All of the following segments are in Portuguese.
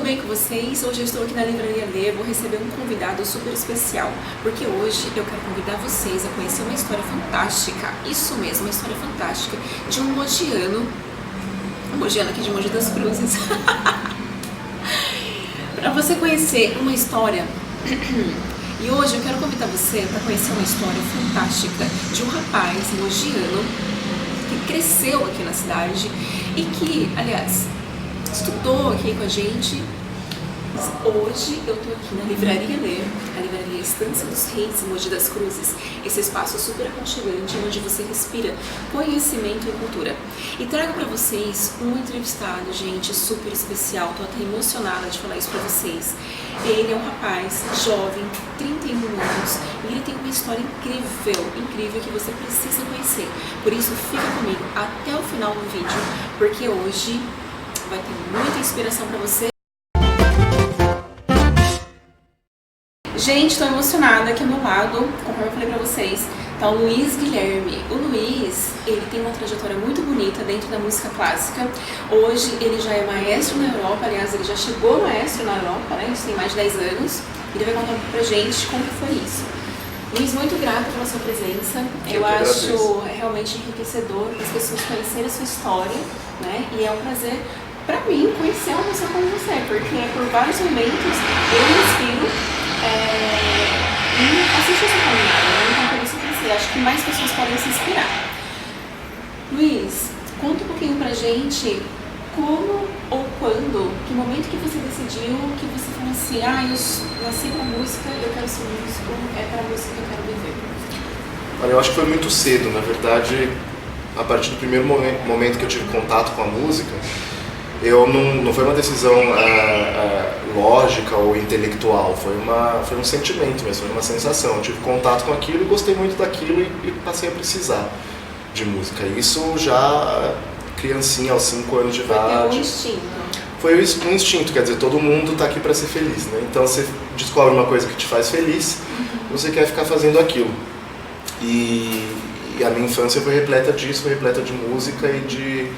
bem com vocês? Hoje eu estou aqui na Livraria Lê, vou receber um convidado super especial, porque hoje eu quero convidar vocês a conhecer uma história fantástica, isso mesmo, uma história fantástica, de um mogiano aqui de Mogi das Cruzes. Para você conhecer uma história, e hoje eu quero convidar você para conhecer uma história fantástica de um rapaz mogiano que cresceu aqui na cidade e que, aliás, estudou aqui com a gente. Hoje eu tô aqui na Livraria Lê, a Livraria Estância dos Reis, em Mogi das Cruzes, esse espaço super aconchegante onde você respira conhecimento e cultura. E trago pra vocês um entrevistado, gente, super especial, tô até emocionada de falar isso pra vocês. Ele é um rapaz jovem, 31 anos, e ele tem uma história incrível que você precisa conhecer. Por isso, fica comigo até o final do vídeo, porque hoje vai ter muita inspiração pra você. Gente, estou emocionada aqui ao meu lado, como eu falei pra vocês, tá o Luiz Guilherme. O Luiz, ele tem uma trajetória muito bonita dentro da música clássica. Hoje ele já é maestro na Europa, aliás, ele já chegou maestro na Europa, né? Isso tem mais de 10 anos. Ele vai contar pra gente como foi isso. Luiz, muito grata pela sua presença. Eu acho realmente enriquecedor as pessoas conhecerem a sua história, né? E é um prazer pra mim conhecer uma pessoa como você, porque por vários momentos eu me inspiro e assistir essa caminhada, né? Então por isso eu pensei, acho que mais pessoas podem se inspirar. Luiz, conta um pouquinho pra gente como ou quando, que momento que você decidiu, que você falou assim, eu nasci pra música, eu quero ser músico, é pra música que eu quero viver. Olha, eu acho que foi muito cedo, na verdade, a partir do primeiro momento que eu tive contato com a música, não foi uma decisão lógica ou intelectual, foi um sentimento mesmo, foi uma sensação. Eu tive contato com aquilo e gostei muito daquilo e passei a precisar de música. Isso já criancinha, aos 5 anos de idade. Foi um instinto. Foi um instinto, quer dizer, todo mundo está aqui para ser feliz, né? Então você descobre uma coisa que te faz feliz, você quer ficar fazendo aquilo. E a minha infância foi repleta disso, foi repleta de música e de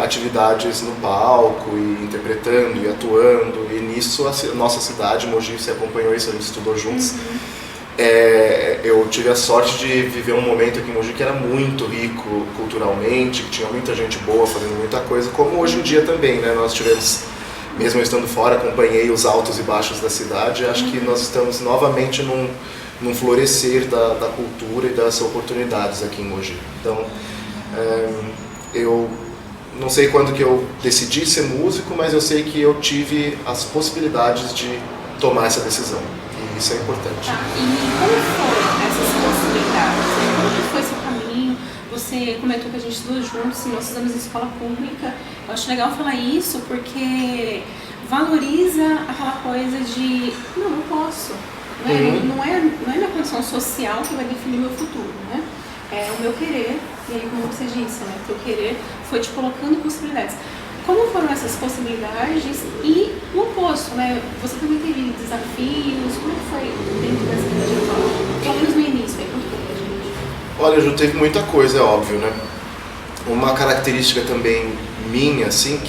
atividades no palco, e interpretando e atuando, e nisso a nossa cidade, Mogi, você acompanhou isso, a gente estudou juntos. Eu tive a sorte de viver um momento aqui em Mogi que era muito rico culturalmente, que tinha muita gente boa fazendo muita coisa, como hoje em dia também, né? Nós tivemos, mesmo eu estando fora, acompanhei os altos e baixos da cidade, acho que nós estamos novamente num florescer da cultura e das oportunidades aqui em Mogi. Então, eu não sei quando que eu decidi ser músico, mas eu sei que eu tive as possibilidades de tomar essa decisão. E isso é importante. Tá. E como foram essas possibilidades? Como que foi seu caminho? Você comentou que a gente estudou juntos, nós estudamos em escola pública. Eu acho legal falar isso porque valoriza aquela coisa de não posso. Né? Não é minha condição social que vai definir meu futuro, né? É o meu querer, e aí como você disse, né, o teu querer foi te colocando possibilidades. Como foram essas possibilidades e o oposto, né? Você também teve desafios, como foi dentro dessa trajetória? Pelo menos no início, aí, conta pra gente. Olha, já teve muita coisa, é óbvio, né? Uma característica também minha, assim,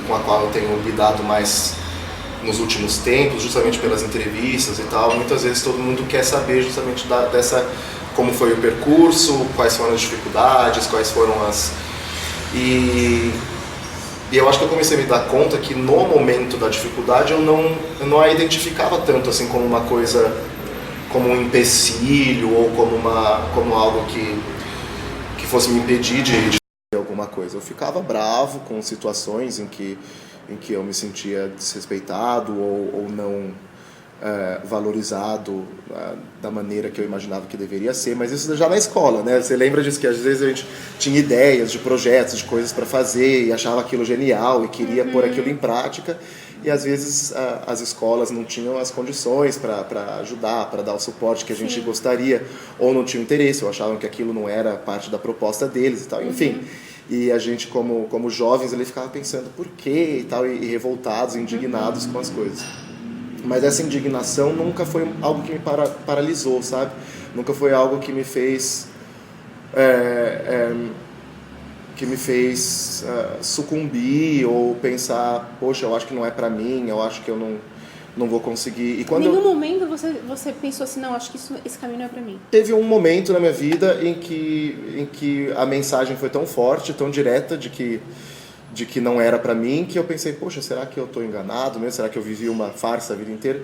com a qual eu tenho lidado mais nos últimos tempos, justamente pelas entrevistas e tal, muitas vezes todo mundo quer saber justamente como foi o percurso, quais foram as dificuldades, quais foram E eu acho que eu comecei a me dar conta que no momento da dificuldade eu não a identificava tanto assim como uma coisa, como um empecilho ou como algo que fosse me impedir de fazer alguma coisa. Eu ficava bravo com situações em que eu me sentia desrespeitado ou não valorizado da maneira que eu imaginava que deveria ser, mas isso já na escola, né? Você lembra disso, que às vezes a gente tinha ideias de projetos, de coisas para fazer e achava aquilo genial e queria pôr aquilo em prática, e às vezes as escolas não tinham as condições para ajudar, para dar o suporte que a gente gostaria, ou não tinham interesse, ou achavam que aquilo não era parte da proposta deles e tal, enfim. E a gente, como jovens, ele ficava pensando por quê e tal, e revoltados, indignados com as coisas. Mas essa indignação nunca foi algo que me paralisou, sabe? Nunca foi algo que me fez que me fez sucumbir ou pensar, poxa, eu acho que não é pra mim, eu acho que eu não vou conseguir. E quando em nenhum momento você pensou assim, não, acho que esse caminho não é pra mim? Teve um momento na minha vida em que a mensagem foi tão forte, tão direta de que não era pra mim, que eu pensei, poxa, será que eu tô enganado mesmo? Será que eu vivi uma farsa a vida inteira?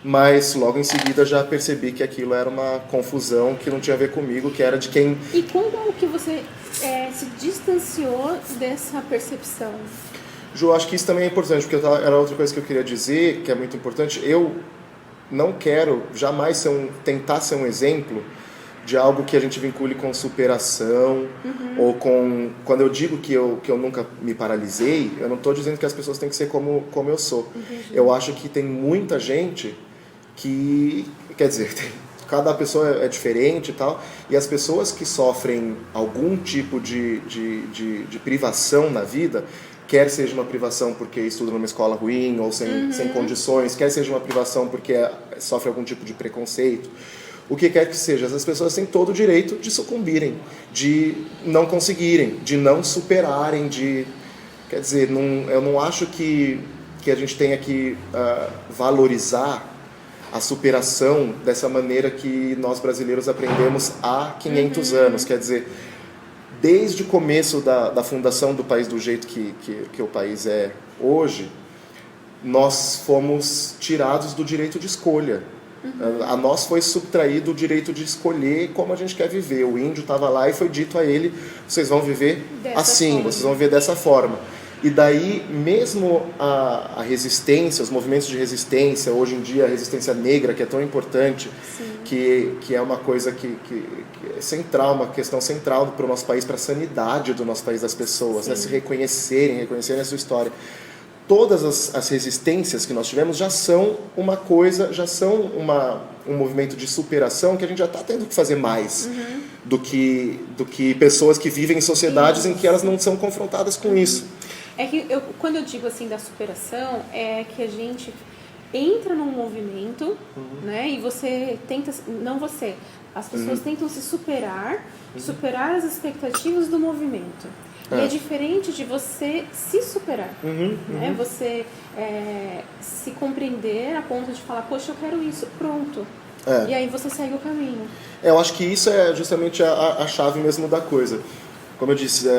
Mas logo em seguida já percebi que aquilo era uma confusão que não tinha a ver comigo, que era de quem... E como que você se distanciou dessa percepção? Ju, acho que isso também é importante, porque era outra coisa que eu queria dizer, que é muito importante. Eu não quero jamais tentar ser um exemplo de algo que a gente vincule com superação, ou com... Quando eu digo que eu nunca me paralisei, eu não estou dizendo que as pessoas têm que ser como eu sou. Eu acho que tem muita gente que... Quer dizer, cada pessoa é diferente e tal, e as pessoas que sofrem algum tipo de privação na vida, quer seja uma privação porque estuda numa escola ruim ou sem condições, quer seja uma privação porque sofre algum tipo de preconceito, o que quer que seja, essas pessoas têm todo o direito de sucumbirem, de não conseguirem, de não superarem, quer dizer, eu não acho que a gente tenha que valorizar a superação dessa maneira que nós brasileiros aprendemos há 500 anos, quer dizer, desde o começo da fundação do país do jeito que o país é hoje, nós fomos tirados do direito de escolha. A nós foi subtraído o direito de escolher como a gente quer viver. O índio estava lá e foi dito a ele, vocês vão viver assim, vocês vão viver dessa forma. E daí, mesmo a resistência, os movimentos de resistência, hoje em dia a resistência negra, que é tão importante, que é uma coisa que é central, uma questão central para o nosso país, para a sanidade do nosso país, das pessoas, né? Se reconhecerem a sua história. Todas as resistências que nós tivemos já são uma coisa, já são um movimento de superação que a gente já está tendo que fazer mais do que pessoas que vivem em sociedades em que elas não são confrontadas com isso. É que quando eu digo assim da superação, é que a gente entra num movimento, né? E você tenta, não você, as pessoas tentam se superar as expectativas do movimento. E é diferente de você se superar, né? Você se compreender a ponto de falar, poxa, eu quero isso, pronto. E aí você segue o caminho. Eu acho que isso é justamente a chave mesmo da coisa. Como eu disse,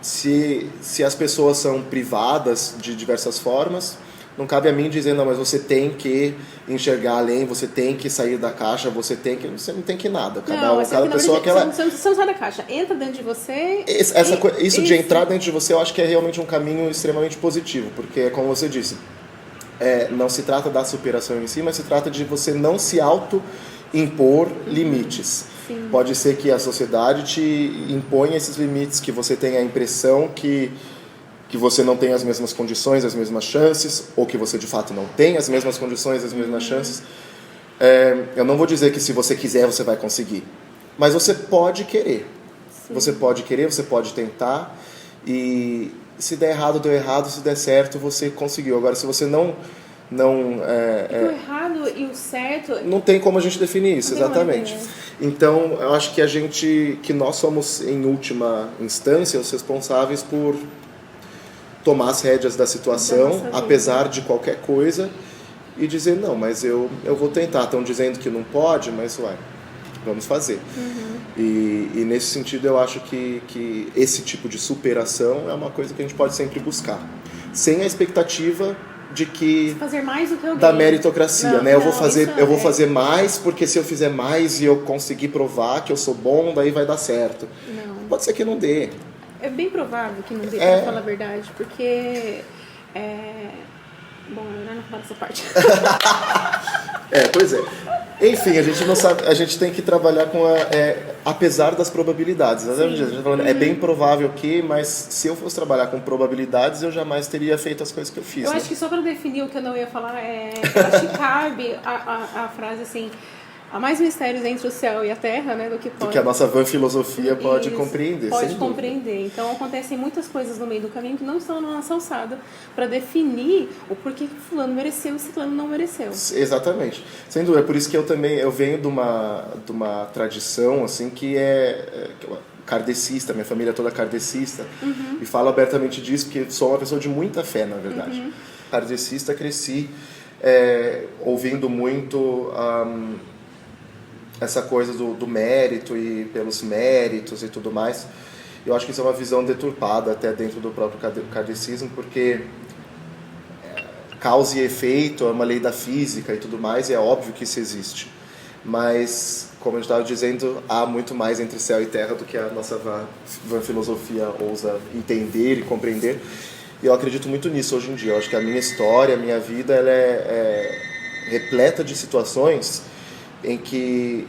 se as pessoas são privadas de diversas formas, não cabe a mim dizer, não, mas você tem que enxergar além, você tem que sair da caixa, você não tem que nada. Cada pessoa que ela... Você não sai da caixa, entra dentro de você... Isso de entrar dentro de você, eu acho que é realmente um caminho extremamente positivo, porque, como você disse, não se trata da superação em si, mas se trata de você não se auto-impor limites. Sim. Pode ser que a sociedade te imponha esses limites, que você tenha a impressão que você não tem as mesmas condições, as mesmas chances, ou que você de fato não tem as mesmas condições, as mesmas chances. Eu não vou dizer que se você quiser você vai conseguir, mas você pode querer. Sim. Você pode querer, você pode tentar, e se der errado, deu errado, se der certo, você conseguiu. Agora, se você não o errado e o certo... Não tem como a gente definir isso, exatamente. Então, eu acho que nós somos, em última instância, os responsáveis por tomar as rédeas da situação, apesar de qualquer coisa, e dizer, não, mas eu vou tentar. Estão dizendo que não pode, mas vamos fazer. E nesse sentido eu acho que esse tipo de superação é uma coisa que a gente pode sempre buscar, sem a expectativa de que fazer mais do que alguém. Da meritocracia, né? Eu vou fazer mais, porque se eu fizer mais e eu conseguir provar que eu sou bom, daí vai dar certo. Não. Pode ser que não dê. É bem provável que não dê, pra falar a verdade, porque bom, eu não falo essa parte. Pois é. Enfim, a gente não sabe, a gente tem que trabalhar com apesar das probabilidades. Né? A gente tá falando, é bem provável que, mas se eu fosse trabalhar com probabilidades, eu jamais teria feito as coisas que eu fiz. Eu acho que só para definir o que eu não ia falar, eu acho que cabe a frase assim, há mais mistérios entre o céu e a terra, né, do que a nossa vã filosofia pode compreender. Pode compreender. Então acontecem muitas coisas no meio do caminho que não estão na nossa alçada para definir o porquê que fulano mereceu e ciclano não mereceu. Exatamente. Sem dúvida. É por isso que eu venho de uma tradição assim que kardecista, minha família é toda kardecista, e falo abertamente disso porque sou uma pessoa de muita fé, na verdade. Kardecista, cresci ouvindo muito essa coisa do mérito e pelos méritos e tudo mais. Eu acho que isso é uma visão deturpada até dentro do próprio kardecismo, porque causa e efeito é uma lei da física e tudo mais, e é óbvio que isso existe. Mas, como eu estava dizendo, há muito mais entre céu e terra do que a nossa vã filosofia ousa entender e compreender. E eu acredito muito nisso hoje em dia. Eu acho que a minha história, a minha vida, ela é repleta de situações em que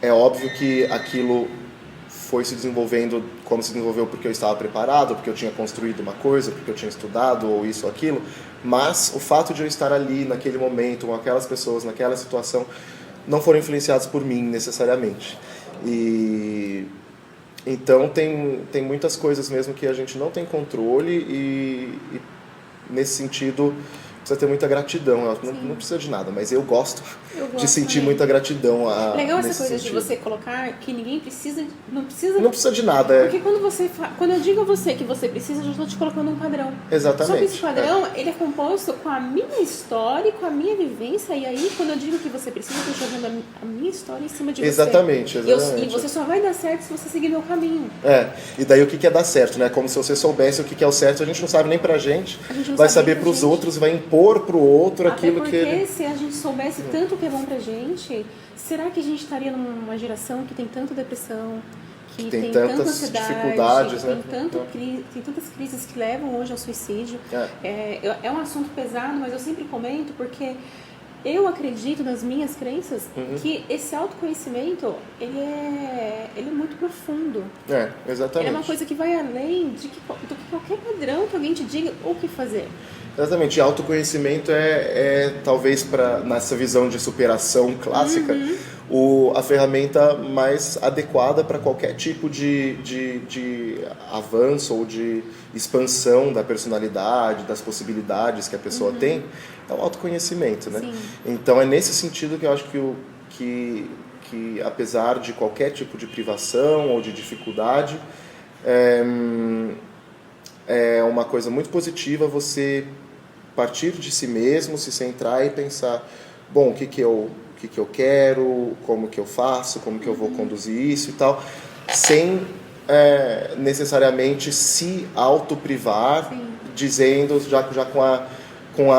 é óbvio que aquilo foi se desenvolvendo como se desenvolveu porque eu estava preparado, porque eu tinha construído uma coisa, porque eu tinha estudado, ou isso ou aquilo, mas o fato de eu estar ali, naquele momento, com aquelas pessoas, naquela situação, não foram influenciados por mim, necessariamente. E então tem muitas coisas mesmo que a gente não tem controle e nesse sentido precisa ter muita gratidão. Não precisa de nada, mas eu gosto de sentir também. muita gratidão. Legal essa nesse coisa sentido. de você colocar que ninguém precisa, não precisa de nada. Porque quando eu digo a você que você precisa, eu já estou te colocando um padrão. Exatamente. Só que esse padrão, ele é composto com a minha história, com a minha vivência, e aí quando eu digo que você precisa, eu estou jogando a minha história em cima de você. Exatamente. E você só vai dar certo se você seguir meu caminho. E daí o que é dar certo, né? Como se você soubesse o que é o certo, a gente não sabe nem pra gente, vai saber pros outros, vai impor pro outro aquilo que ele... Porque se a gente soubesse tanto o que é bom pra gente, será que a gente estaria numa geração que tem tanta depressão, que tem tantas tanta ansiedade, dificuldades, né? Tem tantas crises que levam hoje ao suicídio. É um assunto pesado, mas eu sempre comento porque eu acredito nas minhas crenças que esse autoconhecimento ele é muito profundo. Exatamente. Ele é uma coisa que vai além do que qualquer padrão que alguém te diga o que fazer. Exatamente, e autoconhecimento talvez nessa visão de superação clássica, a ferramenta mais adequada para qualquer tipo de avanço ou de expansão da personalidade, das possibilidades que a pessoa tem, é o autoconhecimento, né? Então é nesse sentido que eu acho que apesar de qualquer tipo de privação ou de dificuldade, é uma coisa muito positiva você partir de si mesmo, se centrar e pensar, bom, o que eu quero, como que eu faço, como que eu vou conduzir isso e tal, sem necessariamente se autoprivar, dizendo já com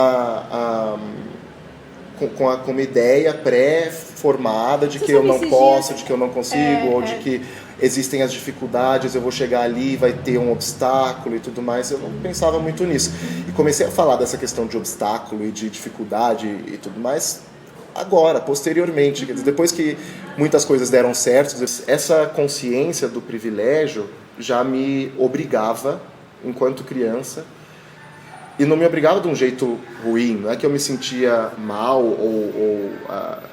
uma ideia pré-formada de que eu não posso, de que eu não consigo, ou de que existem as dificuldades, eu vou chegar ali, vai ter um obstáculo e tudo mais. Eu não pensava muito nisso. E comecei a falar dessa questão de obstáculo e de dificuldade e tudo mais agora, posteriormente. Quer dizer, depois que muitas coisas deram certo, essa consciência do privilégio já me obrigava, enquanto criança, e não me obrigava de um jeito ruim, não é que eu me sentia mal ou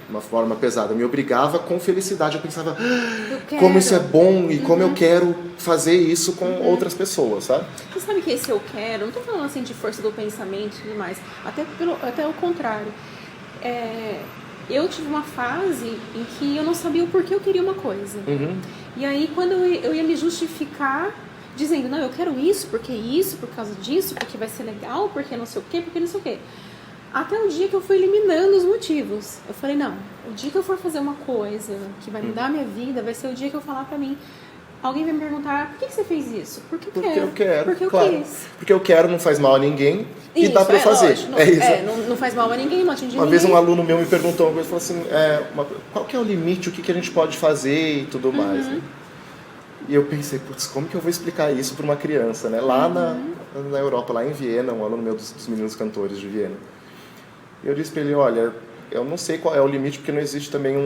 uma forma pesada, me obrigava com felicidade. Eu pensava, como isso é bom e como eu quero fazer isso com outras pessoas, sabe? Você sabe que esse eu quero, não estou falando assim de força do pensamento e tudo mais, até o contrário. Eu tive uma fase em que eu não sabia o porquê eu queria uma coisa. E aí quando eu ia me justificar dizendo, não, eu quero isso, por causa disso, porque vai ser legal, porque não sei o quê, porque não sei o quê. Até o dia que eu fui eliminando os motivos. Eu falei, não, o dia que eu for fazer uma coisa que vai mudar a minha vida, vai ser o dia que eu falar pra mim, alguém vai me perguntar, por que você fez isso? Porque eu quero. Porque eu quis. Porque eu quero, não faz mal a ninguém e dá pra fazer. Lógico, não faz mal a ninguém, não atinge ninguém. Uma vez um aluno meu me perguntou uma coisa, falou assim, qual que é o limite, o que a gente pode fazer e tudo mais, né? E eu pensei, putz, como que eu vou explicar isso para uma criança, né? Lá na Europa, lá em Viena, um aluno meu dos meninos cantores de Viena. E eu disse para ele, olha, eu não sei qual é o limite, porque não existe também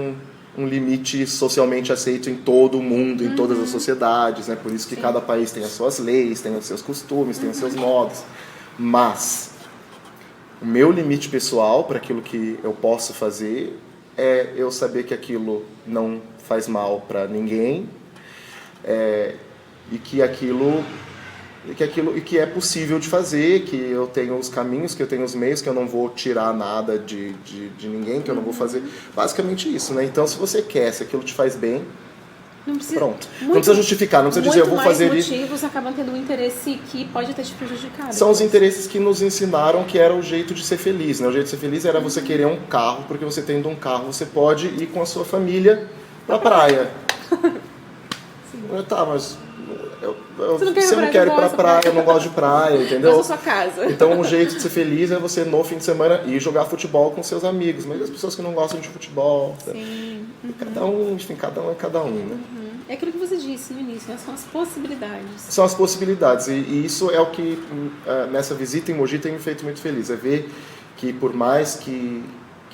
um limite socialmente aceito em todo o mundo, em todas as sociedades, né? Por isso que cada país tem as suas leis, tem os seus costumes, tem os seus modos. Mas o meu limite pessoal para aquilo que eu posso fazer é eu saber que aquilo não faz mal para ninguém, e que é possível de fazer, que eu tenho os caminhos, que eu tenho os meios, que eu não vou tirar nada de ninguém, que eu não vou fazer basicamente isso, né? Então, se você quer, se aquilo te faz bem, Não precisa, Pronto. Não precisa justificar, não precisa dizer eu vou fazer isso. Muitos motivos acabam tendo um interesse que pode ter te prejudicado. São os interesses que nos ensinaram que era o jeito de ser feliz, né? O jeito de ser feliz era você querer um carro, porque você tendo um carro você pode ir com a sua família pra praia. Tá, mas você não quer ir pra praia, eu não gosto de praia, entendeu? Eu sou sua casa. Então o jeito de ser feliz é você no fim de semana ir jogar futebol com seus amigos, mas as pessoas que não gostam de futebol, Sim. cada um, enfim, cada um é cada um, né? É aquilo que você disse no início, né? São as possibilidades. São as possibilidades, e isso é o que nessa visita em Mogi tem me feito muito feliz, é ver que por mais que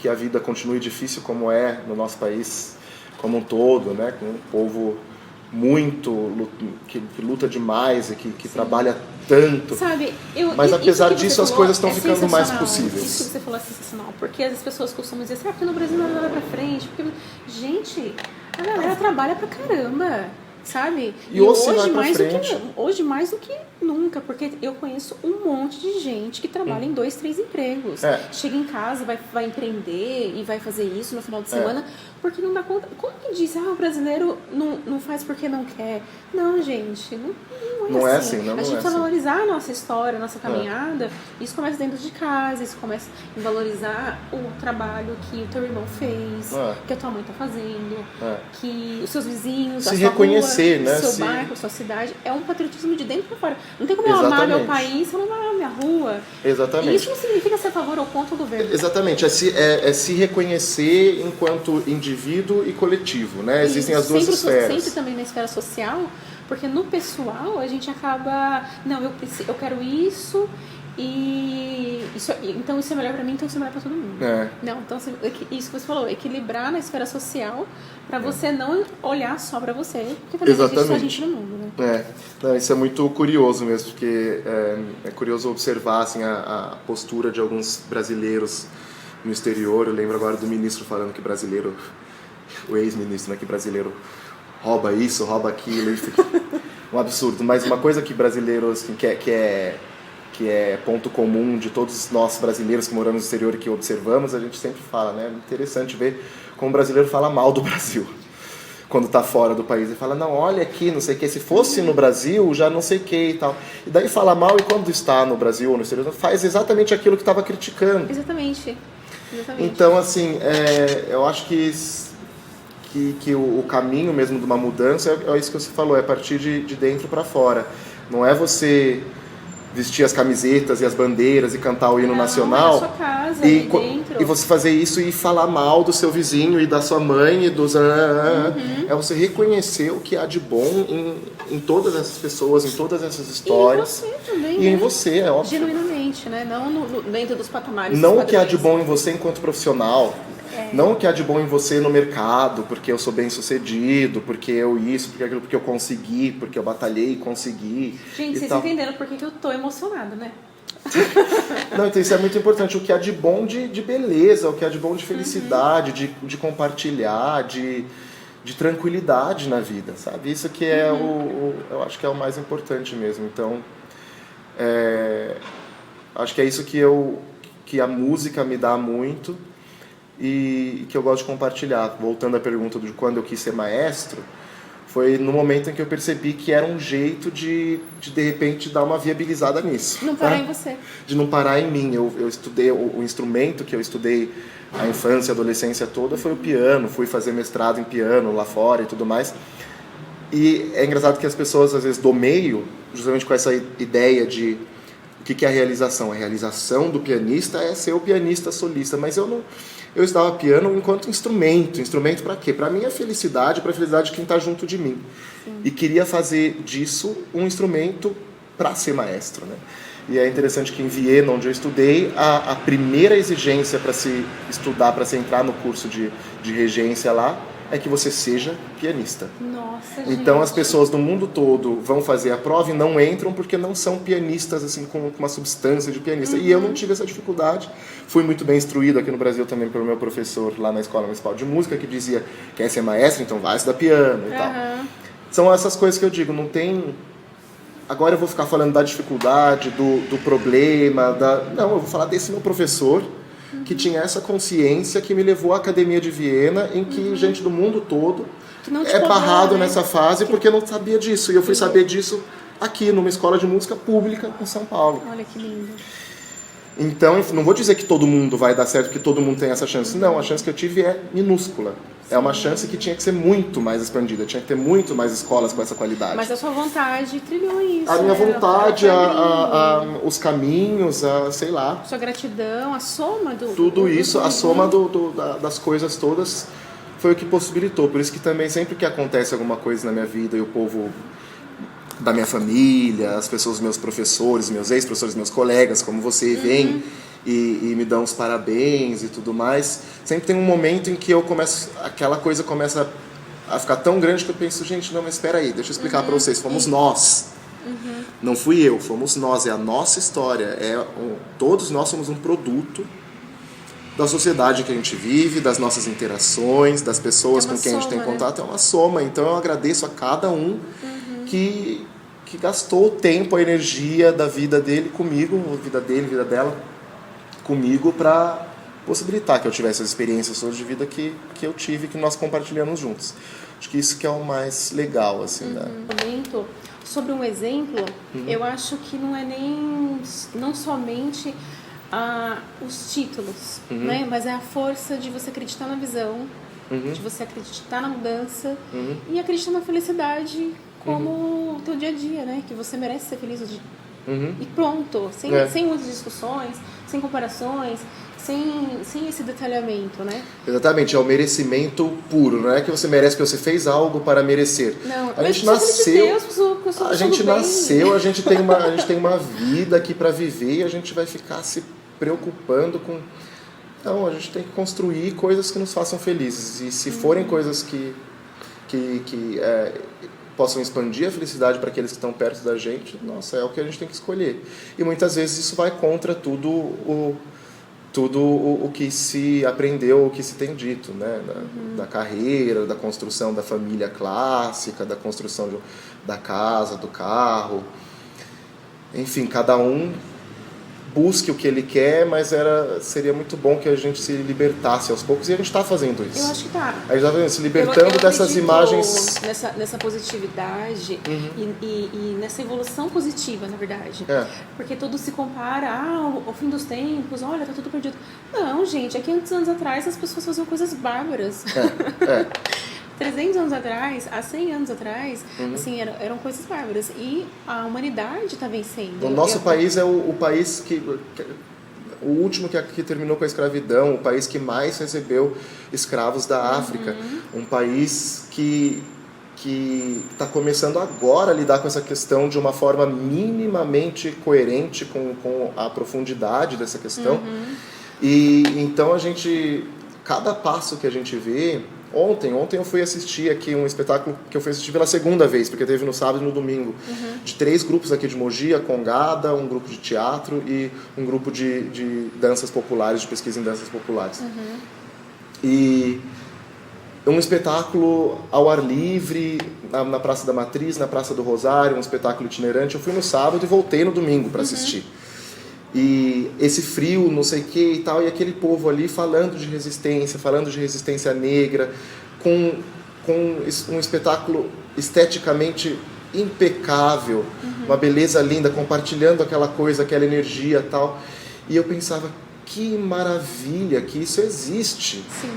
a vida continue difícil como é no nosso país como um todo, né? Com um povo muito que luta demais e que trabalha tanto. Sabe, mas apesar disso as coisas estão é ficando mais possíveis. Isso que você falou é sensacional, porque as pessoas costumam dizer assim, porque no Brasil não vai pra frente. Porque... Gente, a galera trabalha pra caramba, sabe? E hoje mais hoje mais do que nunca, porque eu conheço um monte de gente que trabalha em 2, 3 empregos. Chega em casa, vai empreender e vai fazer isso no final de semana, porque não dá conta. Como que diz? O brasileiro não faz porque não quer. Não, gente, não é assim. A gente precisa valorizar a nossa história, a nossa caminhada. Isso começa dentro de casa, isso começa em valorizar o trabalho que o teu irmão fez, que a tua mãe está fazendo, que os seus vizinhos, se reconhecer, rua, né? o seu bairro, a sua cidade. É um patriotismo de dentro para fora. Não tem como eu amar meu país se eu não amar minha rua. Exatamente. E isso não significa ser a favor ou contra o governo. Exatamente. É se reconhecer enquanto indivíduo e coletivo, né? Existem as duas esferas. Sempre também na esfera social, porque no pessoal a gente acaba... Não, eu quero isso... então isso é melhor pra mim, então isso é melhor pra todo mundo. Não, então isso que você falou, equilibrar na esfera social pra você não olhar só pra você, porque também existe só a gente no mundo, né? Não, isso é muito curioso mesmo, porque é curioso observar assim, a postura de alguns brasileiros no exterior. Eu lembro agora do ministro falando que brasileiro, o ex-ministro, né, que brasileiro rouba isso, rouba aquilo, enfim, um absurdo. Mas uma coisa que brasileiros assim, que é ponto comum de todos nós brasileiros que moramos no exterior e que observamos, a gente sempre fala, né? É interessante ver como o brasileiro fala mal do Brasil quando está fora do país. Ele fala, não, olha aqui, não sei o que, se fosse no Brasil, já não sei o que e tal. E daí fala mal, e quando está no Brasil ou no exterior, faz exatamente aquilo que estava criticando. Exatamente. Então, assim, eu acho que o caminho mesmo de uma mudança é isso que você falou, é a partir de dentro para fora. Não é você vestir as camisetas e as bandeiras e cantar o hino nacional, na sua casa, e você fazer isso e falar mal do seu vizinho e da sua mãe e dos... É você reconhecer o que há de bom em todas essas pessoas, em todas essas histórias. E em você também, e em você, é óbvio. Genuinamente, né? Não dentro dos patamares. Não o que há de bom em você enquanto profissional. Não o que há de bom em você no mercado, porque eu sou bem sucedido, porque eu isso, porque aquilo, porque eu consegui, porque eu batalhei e consegui. Gente, vocês entenderam por que eu tô emocionada, né? Não, então isso é muito importante. O que há de bom de beleza, o que há de bom de felicidade, de compartilhar, de tranquilidade na vida, sabe? Isso que é eu acho que é o mais importante mesmo. Então, acho que é isso que a música me dá muito. E que eu gosto de compartilhar. Voltando à pergunta de quando eu quis ser maestro, foi no momento em que eu percebi que era um jeito de repente dar uma viabilizada nisso. Não parar em você. De não parar em mim. Eu estudei, o instrumento que eu estudei a infância, a adolescência toda foi o piano. Fui fazer mestrado em piano lá fora e tudo mais. E é engraçado que as pessoas às vezes do meio, justamente com essa ideia de o que é a realização? A realização do pianista é ser o pianista solista, mas eu estudava piano enquanto instrumento. Instrumento para quê? Para a minha felicidade, para a felicidade de quem está junto de mim. Sim. E queria fazer disso um instrumento para ser maestro, né? E é interessante que em Viena, onde eu estudei, a primeira exigência para se estudar, para se entrar no curso de regência lá, é que você seja pianista. Nossa, então gente. As pessoas do mundo todo vão fazer a prova e não entram porque não são pianistas assim com uma substância de pianista. E eu não tive essa dificuldade. Fui muito bem instruído aqui no Brasil também pelo meu professor lá na Escola Municipal de Música, que dizia, quer ser maestro, então vai estudar piano e tal. São essas coisas que eu digo, não tem... Agora eu vou ficar falando da dificuldade, do problema, não, eu vou falar desse meu professor, que tinha essa consciência que me levou à Academia de Viena, em que gente do mundo todo é barrado nessa fase porque não sabia disso. E eu fui saber disso aqui, numa escola de música pública em São Paulo. Olha que lindo. Então, não vou dizer que todo mundo vai dar certo, que todo mundo tem essa chance. Não, a chance que eu tive é minúscula. É uma chance que tinha que ser muito mais expandida, tinha que ter muito mais escolas com essa qualidade. Mas a sua vontade trilhou isso. A minha vontade, os caminhos, sei lá. Sua gratidão, a soma do... Tudo isso, a soma das coisas todas foi o que possibilitou. Por isso que também sempre que acontece alguma coisa na minha vida e o povo da minha família, as pessoas, meus professores, meus ex-professores, meus colegas, como você, vêm e me dão os parabéns e tudo mais, sempre tem um momento em que eu começo, aquela coisa começa a ficar tão grande que eu penso, gente, não, mas espera aí, deixa eu explicar para vocês, fomos nós. Não fui eu, fomos nós, é a nossa história, todos nós somos um produto da sociedade que a gente vive, das nossas interações, das pessoas com quem a gente tem contato, é uma soma. Então eu agradeço a cada um que gastou o tempo, a energia da vida dele comigo, a vida dele, a vida dela comigo, para possibilitar que eu tivesse as experiências todas de vida que eu tive, que nós compartilhamos juntos. Acho que isso que é o mais legal, assim, né? Sobre um exemplo, eu acho que não somente os títulos, né? Mas é a força de você acreditar na visão, de você acreditar na mudança e acreditar na felicidade como o teu dia a dia, né? Que você merece ser feliz hoje. E pronto, sem muitas discussões, sem comparações, sem esse detalhamento, né? Exatamente, é o merecimento puro, não é que você merece, que você fez algo para merecer. Não, a gente nasceu, a gente tem uma vida aqui para viver e a gente vai ficar se preocupando com... Não, a gente tem que construir coisas que nos façam felizes, e se forem coisas que possam expandir a felicidade para aqueles que estão perto da gente, nossa, é o que a gente tem que escolher. E muitas vezes isso vai contra tudo o que se aprendeu, o que se tem dito, né? Da carreira, da construção da família clássica, da construção da casa, do carro. Enfim, cada um busque o que ele quer, mas seria muito bom que a gente se libertasse aos poucos, e a gente está fazendo isso. Eu acho que está. A gente está se libertando dessas imagens... Nessa positividade e nessa evolução positiva, na verdade. Porque tudo se compara ao fim dos tempos, olha, tá tudo perdido. Não, gente, há 500 anos atrás as pessoas faziam coisas bárbaras. 300 anos atrás, há 100 anos atrás, assim, eram coisas bárbaras. E a humanidade está vencendo. O nosso país é o país o último que terminou com a escravidão, o país que mais recebeu escravos da África. Um país que está começando agora a lidar com essa questão de uma forma minimamente coerente com a profundidade dessa questão. E então cada passo que a gente vê... Ontem eu fui assistir aqui um espetáculo que eu fui assistir pela segunda vez, porque teve no sábado e no domingo, de 3 grupos aqui de Mogi, a Congada, um grupo de teatro e um grupo de danças populares, de pesquisa em danças populares. E um espetáculo ao ar livre, na Praça da Matriz, na Praça do Rosário, um espetáculo itinerante. Eu fui no sábado e voltei no domingo para assistir. E esse frio, não sei o que e tal, e aquele povo ali falando de resistência negra, com um espetáculo esteticamente impecável, uma beleza linda, compartilhando aquela coisa, aquela energia e tal. E eu pensava, que maravilha que isso existe. Sim.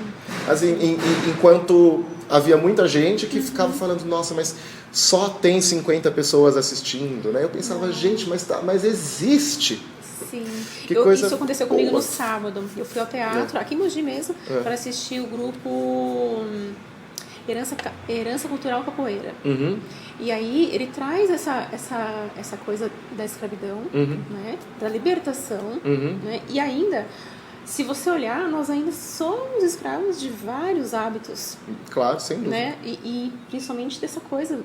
Assim, enquanto havia muita gente que ficava falando, nossa, mas só tem 50 pessoas assistindo, né? Eu pensava, gente, mas existe. Sim. Isso aconteceu comigo no sábado. Eu fui ao teatro, aqui em Mogi mesmo, para assistir o grupo Herança Cultural Capoeira. E aí ele traz essa coisa da escravidão, né? Da libertação, né? E ainda, se você olhar, nós ainda somos escravos de vários hábitos. Claro, sem dúvida. Né? E principalmente dessa coisa...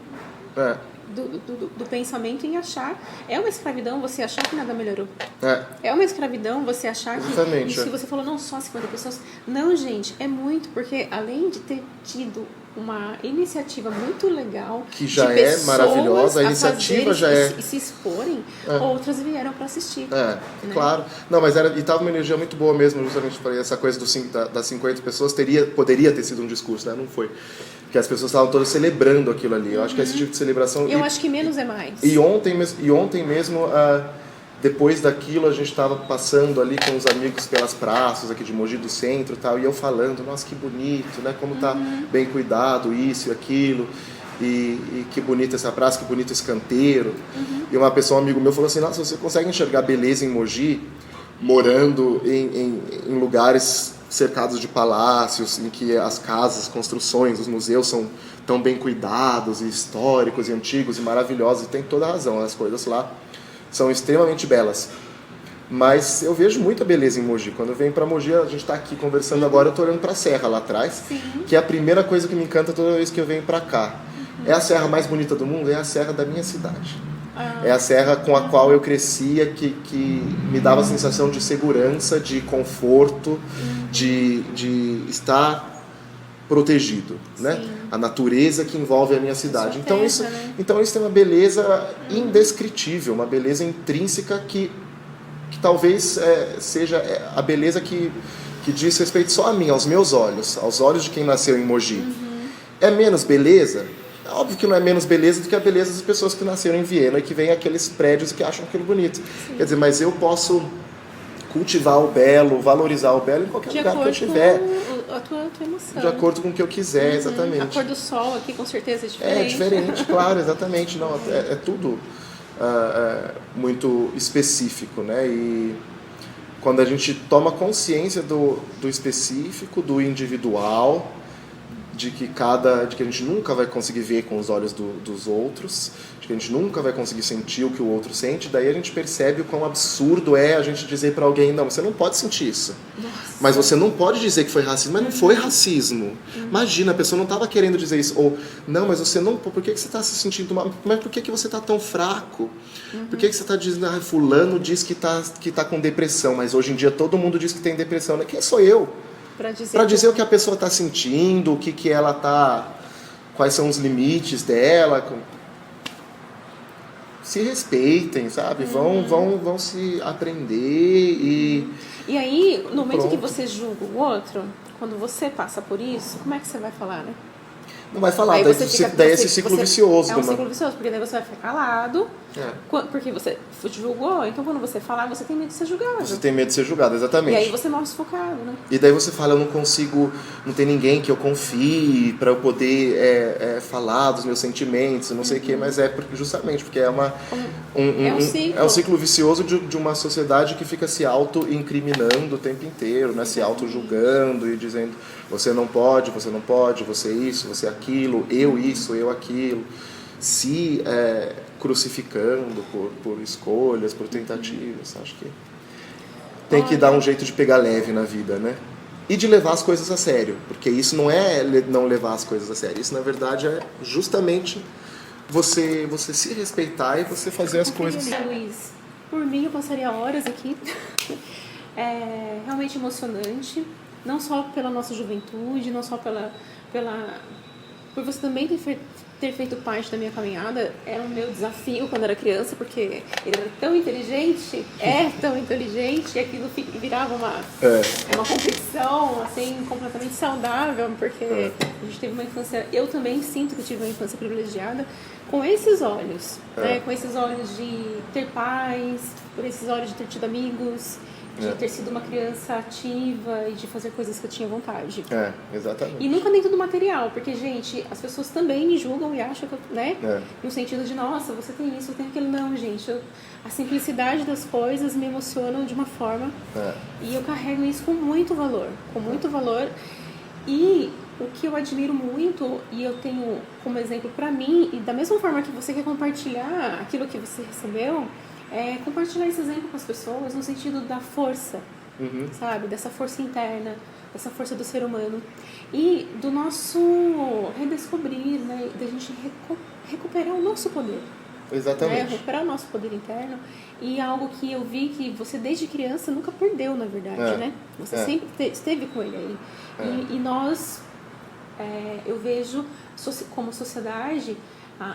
Do pensamento em achar... É uma escravidão você achar que nada melhorou. É uma escravidão você achar que... Se você falou, não, só 50 pessoas... Não, gente, é muito, porque além de ter tido uma iniciativa muito legal, que já é maravilhosa, a iniciativa já é e se exporem, outras vieram para assistir. Né? Claro. Não, mas estava uma energia muito boa mesmo, justamente para essa coisa das 50 pessoas, poderia ter sido um discurso, né? Não foi. Porque as pessoas estavam todas celebrando aquilo ali. Eu acho que esse tipo de celebração... Eu acho que menos é mais. E ontem mesmo, depois daquilo, a gente estava passando ali com os amigos pelas praças aqui de Mogi do Centro e tal, e eu falando, nossa, que bonito, né? Como tá bem cuidado, isso e aquilo, e que bonita essa praça, que bonito esse canteiro. E uma pessoa, um amigo meu, falou assim, nossa, você consegue enxergar beleza em Mogi, morando em lugares cercados de palácios, em que as casas, as construções, os museus são tão bem cuidados, e históricos, e antigos, e maravilhosos, e tem toda a razão, as coisas lá são extremamente belas. Mas eu vejo muita beleza em Mogi. Quando eu venho para Mogi, a gente está aqui conversando agora, eu estou olhando para a serra lá atrás, que é a primeira coisa que me encanta toda vez que eu venho para cá. É a serra mais bonita do mundo? É a serra da minha cidade. É a serra com a qual eu crescia, que me dava a sensação de segurança, de conforto, de estar protegido, né? A natureza que envolve a minha cidade. Então isso tem uma beleza indescritível, uma beleza intrínseca que talvez seja a beleza que diz respeito só a mim, aos meus olhos, aos olhos de quem nasceu em Mogi. É menos beleza? Óbvio que não é menos beleza do que a beleza das pessoas que nasceram em Viena e que veem aqueles prédios e que acham aquilo bonito. Quer dizer, mas eu posso cultivar o belo, valorizar o belo em qualquer lugar que eu estiver. A tua emoção. De acordo com o que eu quiser, exatamente. A cor do sol aqui com certeza é diferente. É diferente, claro, exatamente. Não, é tudo muito específico, né? E quando a gente toma consciência do específico, do individual, de que a gente nunca vai conseguir ver com os olhos dos outros, de que a gente nunca vai conseguir sentir o que o outro sente, daí a gente percebe o quão absurdo é a gente dizer para alguém, não, você não pode sentir isso. Nossa. Mas você não pode dizer que foi racismo, mas não foi racismo. Imagina, a pessoa não estava querendo dizer isso. Ou, não, mas você não... Por que você está se sentindo mal? Mas por que você está tão fraco? Por que você está dizendo, fulano diz que tá com depressão, mas hoje em dia todo mundo diz que tem depressão, né? Quem sou eu? Para dizer o que a pessoa está sentindo, o que ela está... Quais são os limites dela. Se respeitem, sabe? Vão se aprender e... E aí, no momento que você julga o outro, quando você passa por isso, como é que você vai falar, né? Não vai falar, daí esse ciclo vicioso. É um ciclo vicioso, porque daí você vai ficar calado, porque você julgou, então quando você falar, você tem medo de ser julgado. Você tem medo de ser julgado, exatamente. E aí você morre sufocado, né? E daí você fala, eu não consigo, não tem ninguém que eu confie para eu poder falar dos meus sentimentos, não sei o quê, mas justamente porque é um ciclo vicioso de uma sociedade que fica se auto-incriminando o tempo inteiro, né? Se auto-julgando e dizendo, você não pode, você isso, você aquilo, eu isso, eu aquilo, se crucificando por escolhas, por tentativas. Acho que tem que dar um jeito de pegar leve na vida, né? E de levar as coisas a sério, porque isso não é não levar as coisas a sério, isso na verdade é justamente você se respeitar e você fazer as coisas. Luiz, por mim eu passaria horas aqui, é realmente emocionante, não só pela nossa juventude, não só por você também ter feito parte da minha caminhada. Era um meu desafio quando era criança, porque ele era tão inteligente, e aquilo virava uma competição assim, completamente saudável, porque a gente teve uma infância, eu também sinto que tive uma infância privilegiada, com esses olhos, né? Com esses olhos de ter paz, por esses olhos de ter tido amigos, de ter sido uma criança ativa e de fazer coisas que eu tinha vontade. Exatamente. E nunca dentro do material, porque, gente, as pessoas também me julgam e acham que eu, né? No sentido de, nossa, você tem isso, eu tenho aquilo. Não, gente, a simplicidade das coisas me emocionam de uma forma e eu carrego isso com muito valor, E o que eu admiro muito, e eu tenho como exemplo pra mim, e da mesma forma que você quer compartilhar aquilo que você recebeu, compartilhar esse exemplo com as pessoas no sentido da força, sabe? Dessa força interna, dessa força do ser humano. E do nosso redescobrir, né? Da gente recuperar o nosso poder. Exatamente. Recuperar o nosso poder interno. E algo que eu vi que você desde criança nunca perdeu, na verdade, né? Você sempre esteve com ele aí. E nós eu vejo como sociedade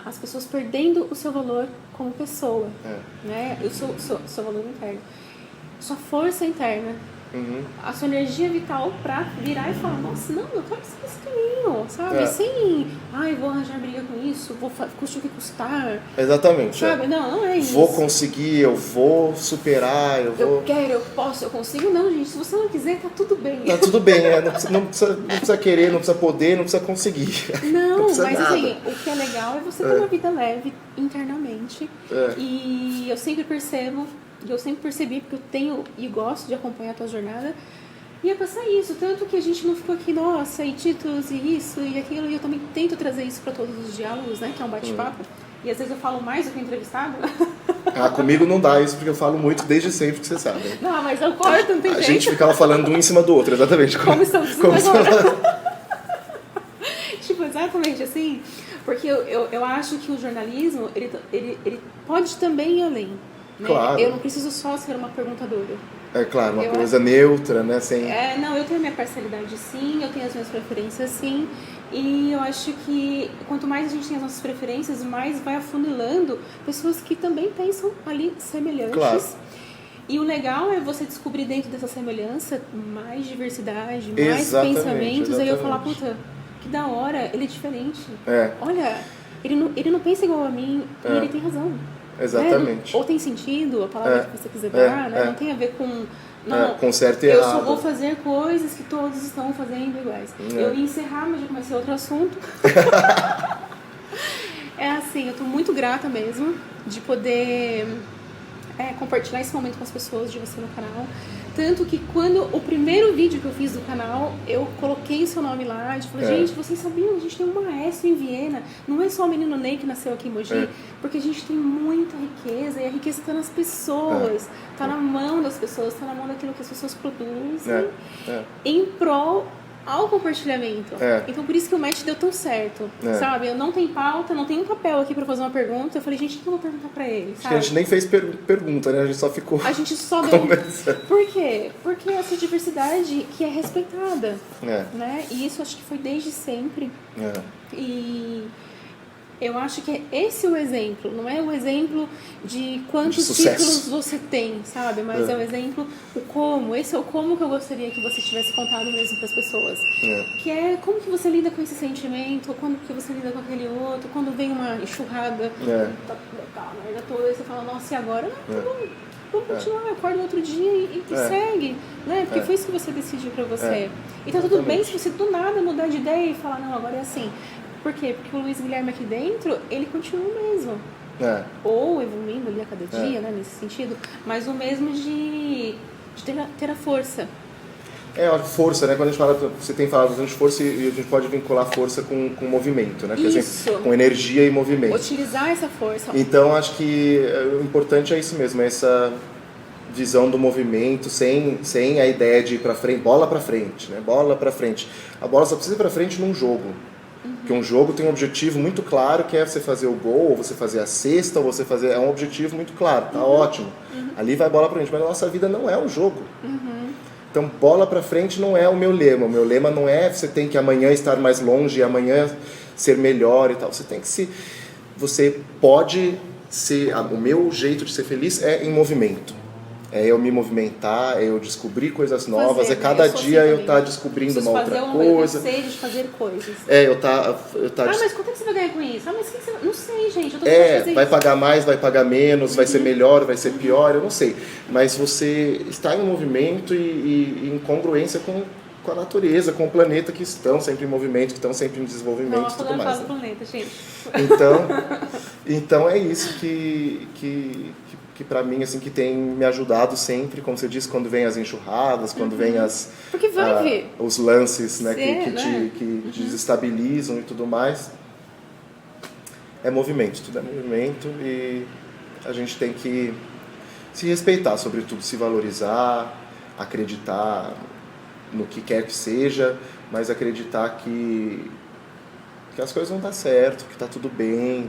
as pessoas perdendo o seu valor como pessoa, né? O seu valor interno, sua força interna, a sua energia vital pra virar e falar, nossa, não, eu quero seguir esse caminho, sabe? Sem, vou arranjar briga com isso, custe o que custar. Exatamente. Sabe? Não é isso. Vou conseguir, eu vou superar, eu quero, eu posso, eu consigo. Não, gente, se você não quiser, tá tudo bem. Tá tudo bem, não precisa querer, não precisa poder, não precisa conseguir. Não precisa mas nada. Assim, o que é legal é você ter uma vida leve internamente. E eu sempre percebi, porque eu tenho e gosto de acompanhar a tua jornada, e é passar isso, tanto que a gente não ficou aqui, nossa, e títulos, e isso, e aquilo, e eu também tento trazer isso para todos os diálogos, né, que é um bate-papo, e às vezes eu falo mais do que o entrevistado. Comigo não dá isso, porque eu falo muito desde sempre, que você sabe. Não, mas eu corto, não tem jeito. A gente ficava falando um em cima do outro, exatamente. Como estamos agora. Tipo, exatamente assim, porque eu acho que o jornalismo, ele pode também ir além. Né? Claro. Eu não preciso só ser uma perguntadora. É claro, uma coisa neutra, né? Sem... Não, eu tenho a minha parcialidade sim, eu tenho as minhas preferências sim, e eu acho que quanto mais a gente tem as nossas preferências, mais vai afunilando pessoas que também pensam ali semelhantes. Claro. E o legal é você descobrir dentro dessa semelhança mais diversidade, mais pensamentos, aí eu falar, puta, que da hora, ele é diferente. Olha, ele não pensa igual a mim, e ele tem razão. Exatamente. Ou tem sentido, a palavra que você quiser dar, né? Não tem a ver com... Não, com certo e eu errado. só vou fazer coisas que todos estão fazendo iguais. Eu ia encerrar, mas já comecei outro assunto. É assim, eu tô muito grata mesmo de poder compartilhar esse momento com as pessoas, de você no canal. Tanto que quando o primeiro vídeo que eu fiz do canal, eu coloquei o seu nome lá, de falei, gente, vocês sabiam, a gente tem um maestro em Viena, não é só o menino Ney que nasceu aqui em Mogi, porque a gente tem muita riqueza, e a riqueza está nas pessoas, está na mão das pessoas, está na mão daquilo que as pessoas produzem, em prol ao compartilhamento. Então por isso que o match deu tão certo, sabe? Eu não tenho pauta, não tenho um papel aqui pra fazer uma pergunta. Eu falei, gente, o que eu vou perguntar pra ele? Acho que a gente nem fez pergunta, né? A gente só ficou... A gente só deu... Por quê? Porque essa diversidade que é respeitada, né? E isso acho que foi desde sempre. E... eu acho que esse é o exemplo, não é o exemplo de quantos títulos você tem, sabe? Mas é o exemplo, o como. Esse é o como que eu gostaria que você tivesse contado mesmo para as pessoas. Que é como que você lida com esse sentimento, quando que você lida com aquele outro, quando vem uma enxurrada, tá merda toda, e você fala, nossa, e agora? Não, tá bom, vamos continuar, acorda no outro dia e segue, né? Porque foi isso que você decidiu para você. E tá tudo bem se você do nada mudar de ideia e falar, não, agora é assim. Por quê? Porque o Luiz Guilherme aqui dentro, ele continua o mesmo. Ou evoluindo ali a cada dia, né, nesse sentido. Mas o mesmo de ter a força. A força, né? Quando a gente fala, você tem falado bastante de força e a gente pode vincular força com movimento, né? Isso. Com energia e movimento. Utilizar essa força. Então, acho que o importante é isso mesmo, essa visão do movimento, sem a ideia de ir pra frente, bola pra frente, né? Bola pra frente. A bola só precisa ir pra frente num jogo. Porque um jogo tem um objetivo muito claro, que é você fazer o gol, ou você fazer a cesta, ou você fazer... É um objetivo muito claro, tá ótimo. Ali vai bola pra frente, mas a nossa vida não é um jogo. Então, bola pra frente não é o meu lema. O meu lema não é você tem que amanhã estar mais longe, amanhã ser melhor e tal. Você tem que se... Você pode ser... O meu jeito de ser feliz é em movimento. É eu me movimentar, é eu descobrir coisas novas, cada dia eu estar descobrindo uma outra coisa. De fazer coisas. Mas quanto é que você vai ganhar com isso? Mas que você... Não sei, gente. Eu tô fazer vai isso. pagar mais, vai pagar menos, vai ser melhor, vai ser pior, eu não sei. Mas você está em movimento e em congruência com a natureza, com o planeta, que estão sempre em movimento, que estão sempre em desenvolvimento e tudo mais. Planeta, gente. Então é isso que para mim, assim, que tem me ajudado sempre, como você disse, quando vem as enxurradas, quando vem porque vai vir. Os lances, né, que desestabilizam e tudo mais. É movimento, tudo é movimento e a gente tem que se respeitar, sobretudo, se valorizar, acreditar no que quer que seja, mas acreditar que as coisas vão dar certo, que está tudo bem.